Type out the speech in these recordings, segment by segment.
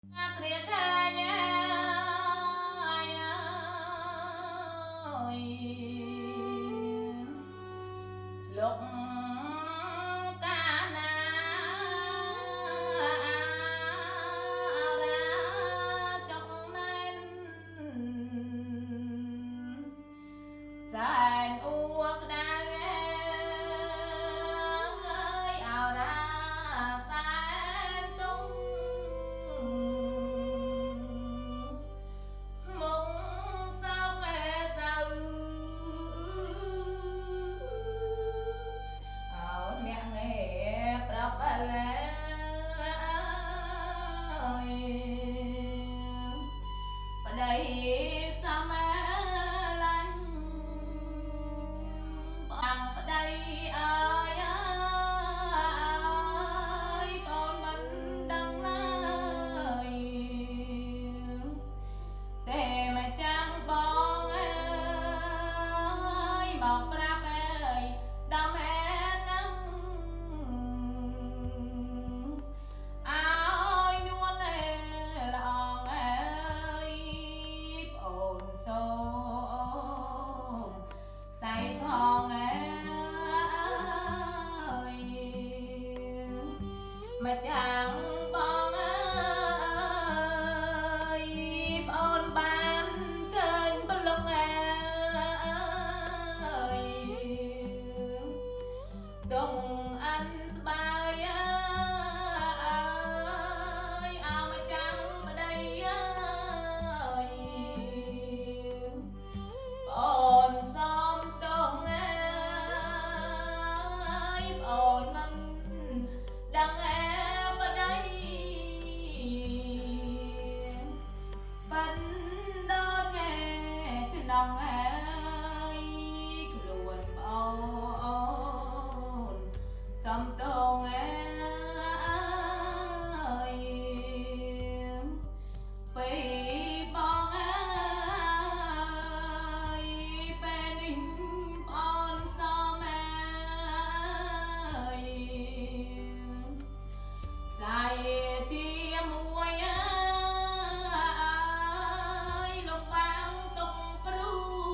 Lúc ta na ra trong nên sàn uốc đã ơi ảo ra sàn tung mong sao nghe sao nè nghe đọc đây sao mà lạnh bằng đây ơi ơi con mình đang lời để mà chẳng bong ơi một rap ơi đam hết nắng áo nuôn lòng ơi ồn xôm say phong ơi mà chẳng bong ơi ôn ban kênh bất lục ơi tung anh bay ơi ao mà trắng ở đây ơi ồn xóm tung ơi ồn mình đang em ở đây vẫn đón nghe trên lòng ơi luôn ồn xóm tung ơi vì bong ơi bên in on xóm ơi dài chia muối ơi lục bang tung pru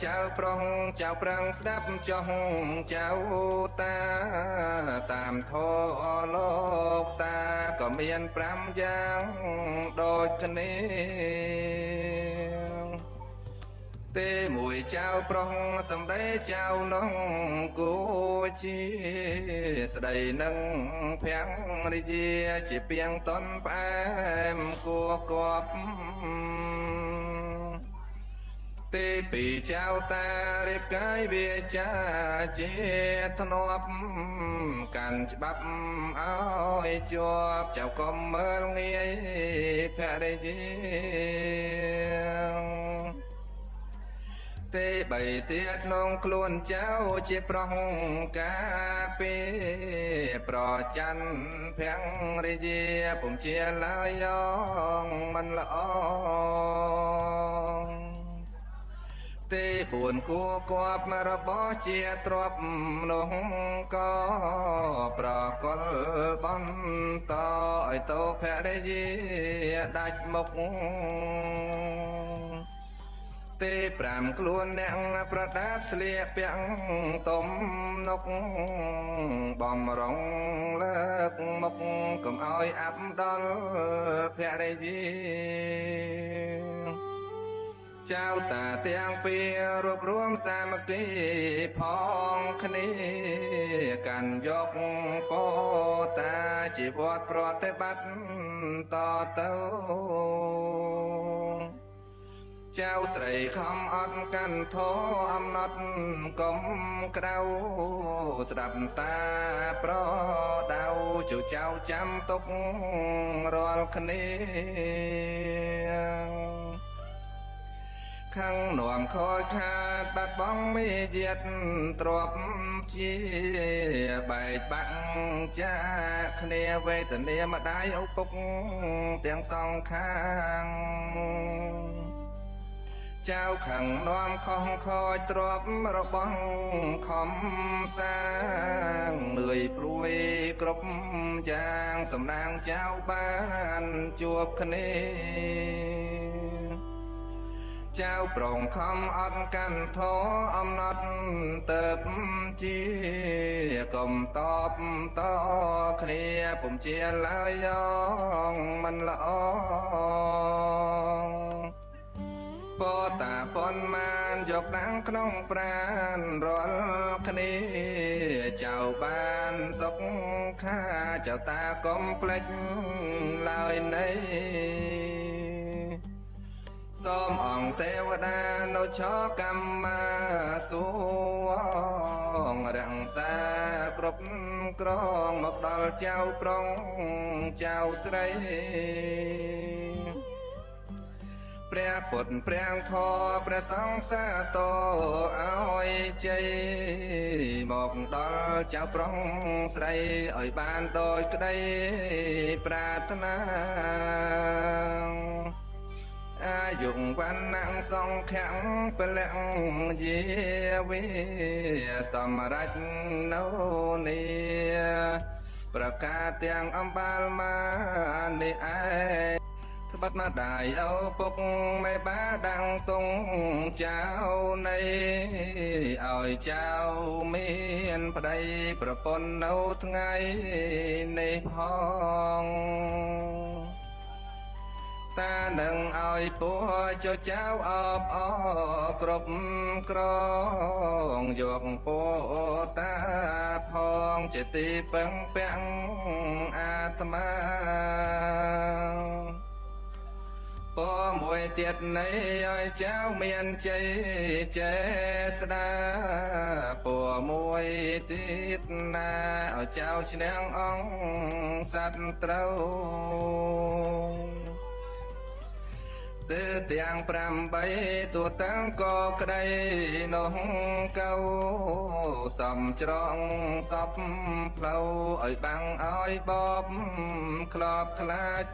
ចៅប្រុសចៅប្រាំងស្ដាប់ចុះចៅតាតាមធម៌លោកតាក៏មាន5យ៉ាងដូចគ្នាទេមួយចៅប្រុសសំដីចៅនោះគួរជាស្ដីនឹងភាំងរិយាជាពីងតនផ្អែមគួរគប់ទេពីចៅតារៀបកាយវាចាជាធ្នាប់កាន់ច្បាប់ឲ្យជាប់ចៅកុំមើលងាយភរិយាទេបីទៀតក្នុងខ្លួនចៅជាប្រុសកាពីប្រច័នភាំងរិយាពុំជាឡើយងមិនល្អទេ4គួរគប់របស់ជាទ្រព្យនោះក៏ប្រកលបន្តឲ្យតោភរិយាដាច់មុខទេ5ខ្លួនអ្នកប្រដាប់ស្លៀកពាក់ទុំនុកបំរុងលើកមុខកុំឲ្យអាប់ដល់ភរិយាចៅតាទាំងពីររួបរวมសាមគ្គីផងគ្នាកាន់យកពោតាជីវត្តប្រតិបត្តិតទៅចៅស្រីខំអត់កាន់ធោអំណត់កុំក្រៅស្ដាប់តាប្រដៅជូចៅចាំទុករាល់គ្នាខាងនាំខូចខាតបាត់បង់មេជាតិទ្របជាបែកបាក់ចាគ្នាវេទនាម្ដាយឪពុកទាំងសងខាងចៅខាងនាំខុសខូចទ្របរបស់ខំសាងលឿយព្រួយគ្រប់យ៉ាងសំណាងចៅបានជួបគ្នាចៅប្រងខំអត់កាន់ធោអំណត់ទៅជាកុំតបតគ្នាពុំជាឡើយងមិនល្អពោតាប៉ុនមានយកដាំងក្នុងប្រានរាល់គ្នាចៅបានសុខខាចៅតាកុំភ្លេចឡើយនៃសូមអង្គទេវតានៅឆកម្មាសូររក្សាគ្រប់គ្រងមកដល់ចៅប្រុងចៅស្រីព្រះពុទ្ធព្រះធម៌ព្រះសង្ឃសាទរឲ្យជ័យមកដល់ចៅប្រុសស្រីឲ្យបានដោយក្តីប្រាថ្នាអាយុវណ្ណៈសង្ឃៈពលៈយាវិសម្រាប់នៅនេះប្រកាសទាំងអំបាលមកនេះឯងស្បិតណាដាយឪពុកមេបាដាំងទងចៅនៃឲ្យចៅមានប្តីប្រពន្ធនៅថ្ងៃនេះផងតានឹងឲ្យពោះចុះចៅអបអគ្រប់ក្រងយកពោតាផងជាទីពឹងពាំងអាត្មាពមួយទៀតនេះឲ្យចៅមានជ័យចេស្តាពមួយទៀតណាឲ្យចៅឈ្នះអង្គសត្រូវទើទាំង8ទួតាំងក៏ក្តីនោះកៅសំច្រងសពផ្លូវឲ្យបាំងឲ្យបបក្លបខ្លាច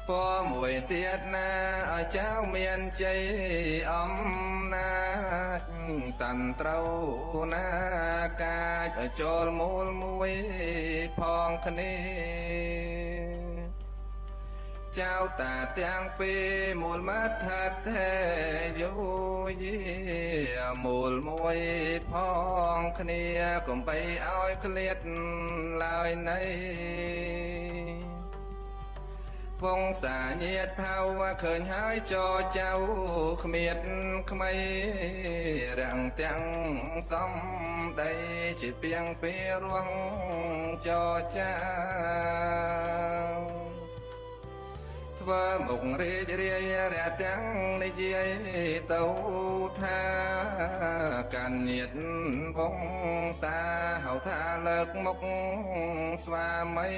ពមួយទៀតណាឲ្យចៅមានជ័យអំណាចសន្ត្រូវណាកាចឲ្យចូលមូលមួយផងគ្នាច ចៅតាទាំងពីរមូលមត្ថថេយូយីមូលមួយផងគ្នាកុំបីឲ្យឃ្លាតឡើយណីវងសាញាតផៅឃើញហើយចោចៅគ្មៀតក្មៃរាំងទាំងសំដីជាពីងពីរងចោចាធ្វើមុខរីករាយរះទាំងនិយាយទៅថាកាន់ញាតវងសាហៅថាលើកមុខស្វាមី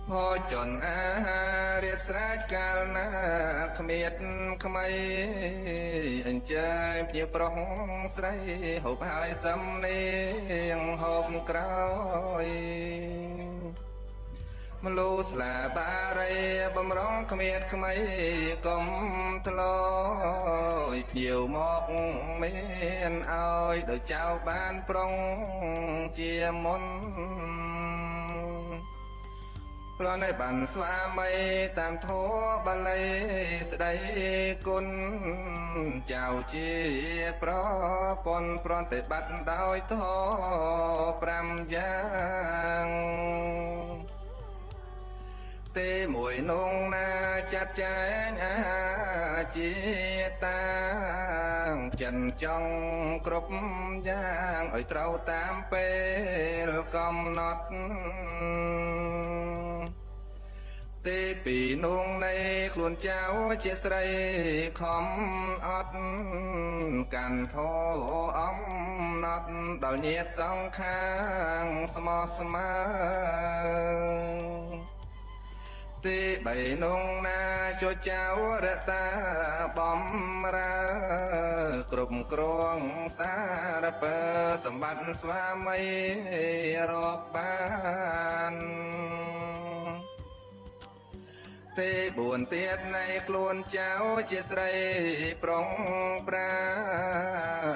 พอจนอาหารเรียบสราจกาลนาขมีดขมายอันเจยเพียบร้องใส่หอบหายสำเนียงหอบกรอยมลูสลาบาไรบำร้องขมีดขมายกลมทลอยเพียวหมอกเมียนเอาโดยเจ้าบ้านปรองเจียมนเพราะในบันสวามัยตามโทบันเลยสดายกุลเจ้าจีเพราะปนปรอนแต่บัดดาวทอปรำยางเตมวยนงนาจัดแจงอาจีตางจันจ้องกรบยางอ้อยเต้าตามเปลกำนอดเตปีนงในคลุนเจ้าเจสไรคอมอดกันโทอมนอดดาวเนียดสองข้างสมอสมาเตใบนงนาโจเจ้ารักษาบอมรากรุบกรวงสารเปอสมบัติสวามัยรอบบ้านเตบุญเตียดในกลวนเจ้าเจสไรปรองปรา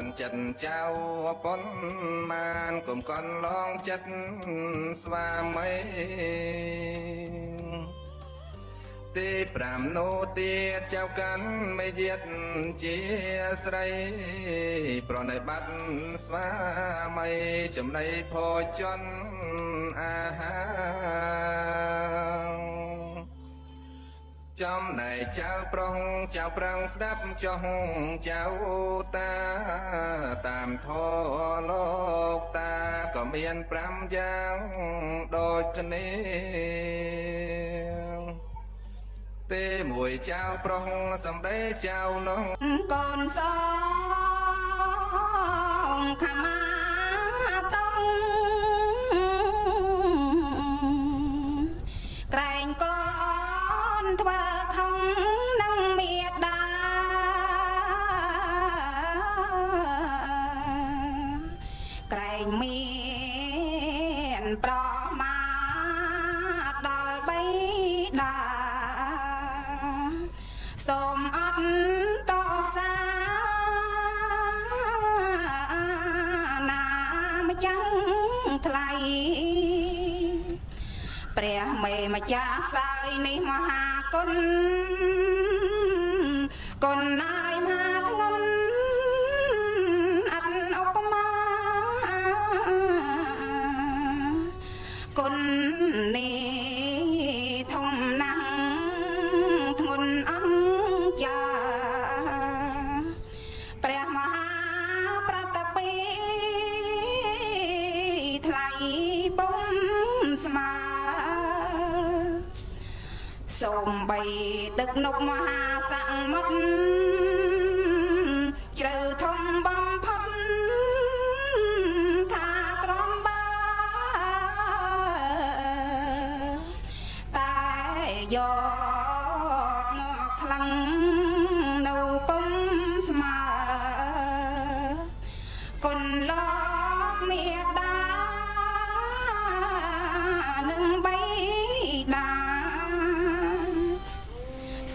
ณจัดเจ้าปนมานกลมก่อนลองจัดสวามัยเตปรามโนเตียเจ้ากันไม่เจียดเจียสไรเพราะในบัดสวามัยจำในพอจนอาหารจำในเจ้าปรองเจ้าปรังดับจองเจ้าตาตามทอโลกตาก็เมียนปรำยังโดยคณีเตมวยเจ้าปรองสำได้เจ้าน้องก่อนสองขมาต้องแกรงก่อนทว่าของนังเมียดาแกรงเมียนปลอมาดอลใบดาสมอันต่อสานามาจังทลายเปรียไม่มาจ้าสายในมหาคนคนนายมาทั้งนั้นอันออกมาคนนี้ทงนังทนอังจาเปรียมหาประตปีทลายปมสมาส่งใบตึกนกมหาสังมัดเจอทงบำพัดทากรอมบ้าตายยอกงอกพลังเนาปมสมาคนลอกเมียดาหนึ่งใบดา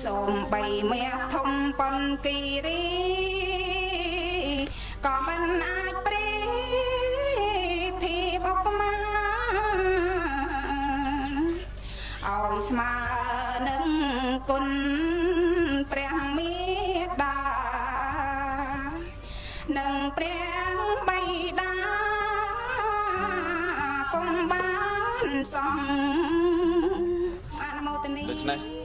ส่งใบเมียทงปนกีรีก็มันอาจปรีที่บอกมา ស្មើនឹងគុណព្រះមេត្តានឹងព្រះបិតាពុំបានសងអនុមោទនី